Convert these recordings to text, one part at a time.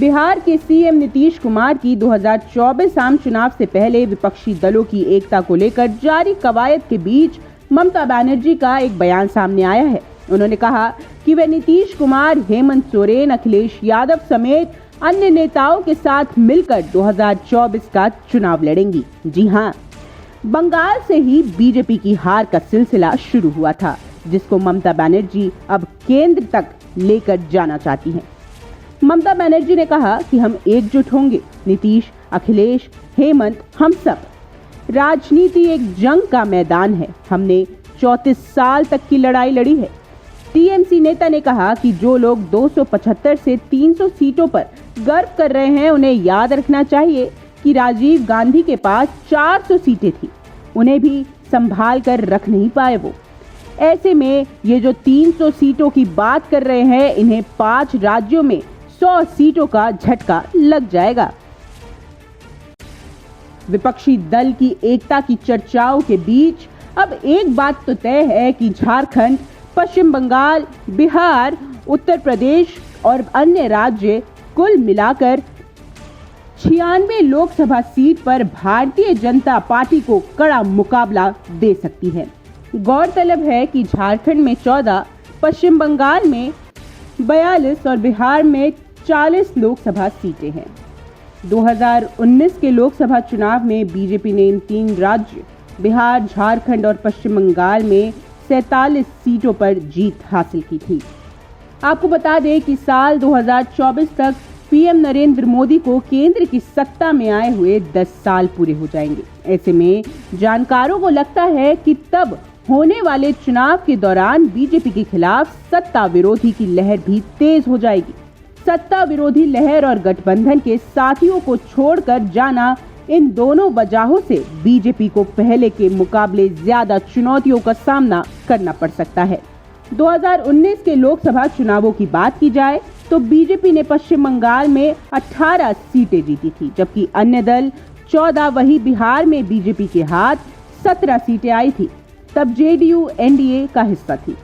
बिहार के सीएम नीतीश कुमार की 2024 आम चुनाव से पहले विपक्षी दलों की एकता को लेकर जारी कवायद के बीच ममता बनर्जी का एक बयान सामने आया है। उन्होंने कहा कि वे नीतीश कुमार, हेमंत सोरेन, अखिलेश यादव समेत अन्य नेताओं के साथ मिलकर 2024 का चुनाव लड़ेंगी। जी हां, बंगाल से ही बीजेपी की हार का सिलसिला शुरू हुआ था, जिसको ममता बनर्जी अब केंद्र तक लेकर जाना चाहती हैं। ममता बनर्जी ने कहा कि हम एकजुट होंगे। नीतीश, अखिलेश, हेमंत, हम सब। राजनीति एक जंग का मैदान है। हमने 34 साल तक की लड़ाई लड़ी है। टीएमसी नेता ने कहा कि जो लोग 275 से 300 सीटों पर गर्व कर रहे हैं, उन्हें याद रखना चाहिए कि राजीव गांधी के पास 400 सीटें थी। उन्हें भी संभाल कर रख नहीं पाए वो। ऐसे में ये जो 300 सीटों की बात कर रहे हैं, इन्हें 5 राज्यों में 100 सीटों का झटका लग जाएगा। विपक्षी दल की एकता की चर्चाओं के बीच अब एक बात तो तय है कि झारखंड, पश्चिम बंगाल, बिहार, उत्तर प्रदेश और अन्य राज्य कुल मिलाकर 96 लोकसभा सीट पर भारतीय जनता पार्टी को कड़ा मुकाबला दे सकती है। गौरतलब है कि झारखंड में 14, पश्चिम बंगाल में 42 और बिहार में 40 लोकसभा सीटें हैं। 2019 के लोकसभा चुनाव में बीजेपी ने इन 3 राज्य बिहार, झारखंड और पश्चिम बंगाल में 47 सीटों पर जीत हासिल की थी। आपको बता दें कि साल 2024 तक पीएम नरेंद्र मोदी को केंद्र की सत्ता में आए हुए 10 साल पूरे हो जाएंगे। ऐसे में जानकारों को लगता है कि तब होने वाले चुनाव के दौरान बीजेपी के खिलाफ सत्ता विरोधी की लहर भी तेज हो जाएगी। सत्ता विरोधी लहर और गठबंधन के साथियों को छोड़कर जाना, इन दोनों वजहों से बीजेपी को पहले के मुकाबले ज्यादा चुनौतियों का सामना करना पड़ सकता है। 2019 के लोकसभा चुनावों की बात की जाए तो बीजेपी ने पश्चिम बंगाल में 18 सीटें जीती थी, जबकि अन्य दल 14, वही बिहार में बीजेपी के हाथ 17 सीटें आई थी। तब जेडीयू एनडीए का हिस्सा थी।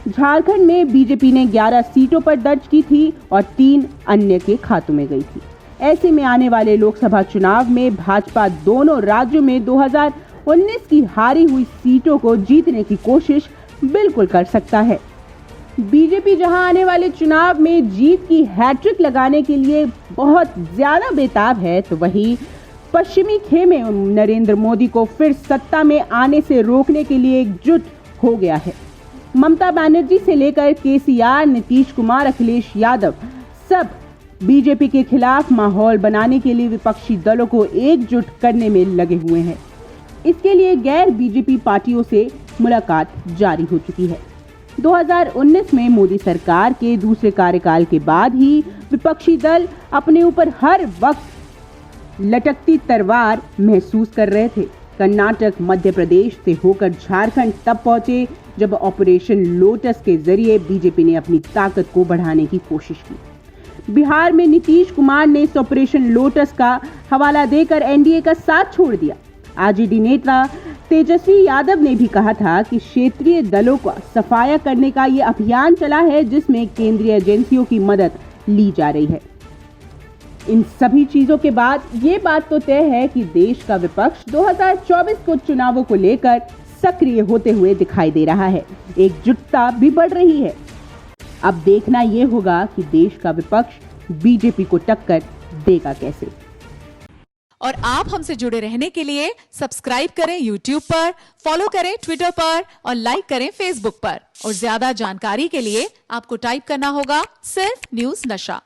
झारखंड में बीजेपी ने 11 सीटों पर दर्ज की थी और 3 अन्य के खातों में गई थी। ऐसे में आने वाले लोकसभा चुनाव में भाजपा दोनों राज्यों में 2019 की हारी हुई सीटों को जीतने की कोशिश बिल्कुल कर सकता है। बीजेपी जहां आने वाले चुनाव में जीत की हैट्रिक लगाने के लिए बहुत ज्यादा बेताब है, तो वहीं पश्चिमी खेमे नरेंद्र मोदी को फिर सत्ता में आने से रोकने के लिए एकजुट हो गया है। ममता बनर्जी से लेकर केसीआर, नीतीश कुमार, अखिलेश यादव सब बीजेपी के खिलाफ माहौल बनाने के लिए विपक्षी दलों को एकजुट करने में लगे हुए हैं। इसके लिए गैर बीजेपी पार्टियों से मुलाकात जारी हो चुकी है। 2019 में मोदी सरकार के दूसरे कार्यकाल के बाद ही विपक्षी दल अपने ऊपर हर वक्त लटकती तलवार महसूस कर रहे थे। कर्नाटक, मध्य प्रदेश से होकर झारखंड तब पहुंचे जब ऑपरेशन लोटस के जरिए बीजेपी ने अपनी ताकत को बढ़ाने की कोशिश की। बिहार में नीतीश कुमार ने इस ऑपरेशन लोटस का हवाला देकर एनडीए का साथ छोड़ दिया। आरजेडी नेता तेजस्वी यादव ने भी कहा था कि क्षेत्रीय दलों का सफाया करने का ये अभियान चला है, जिसमें केंद्रीय एजेंसियों की मदद ली जा रही है। इन सभी चीजों के बाद ये बात तो तय है कि देश का विपक्ष 2024 को चुनावों को लेकर सक्रिय होते हुए दिखाई दे रहा है। एकजुटता भी बढ़ रही है। अब देखना ये होगा कि देश का विपक्ष बीजेपी को टक्कर देगा कैसे। और आप हमसे जुड़े रहने के लिए सब्सक्राइब करें YouTube पर, फॉलो करें Twitter पर और लाइक करें Facebook पर। और ज्यादा जानकारी के लिए आपको टाइप करना होगा सिर्फ न्यूज़ नशा।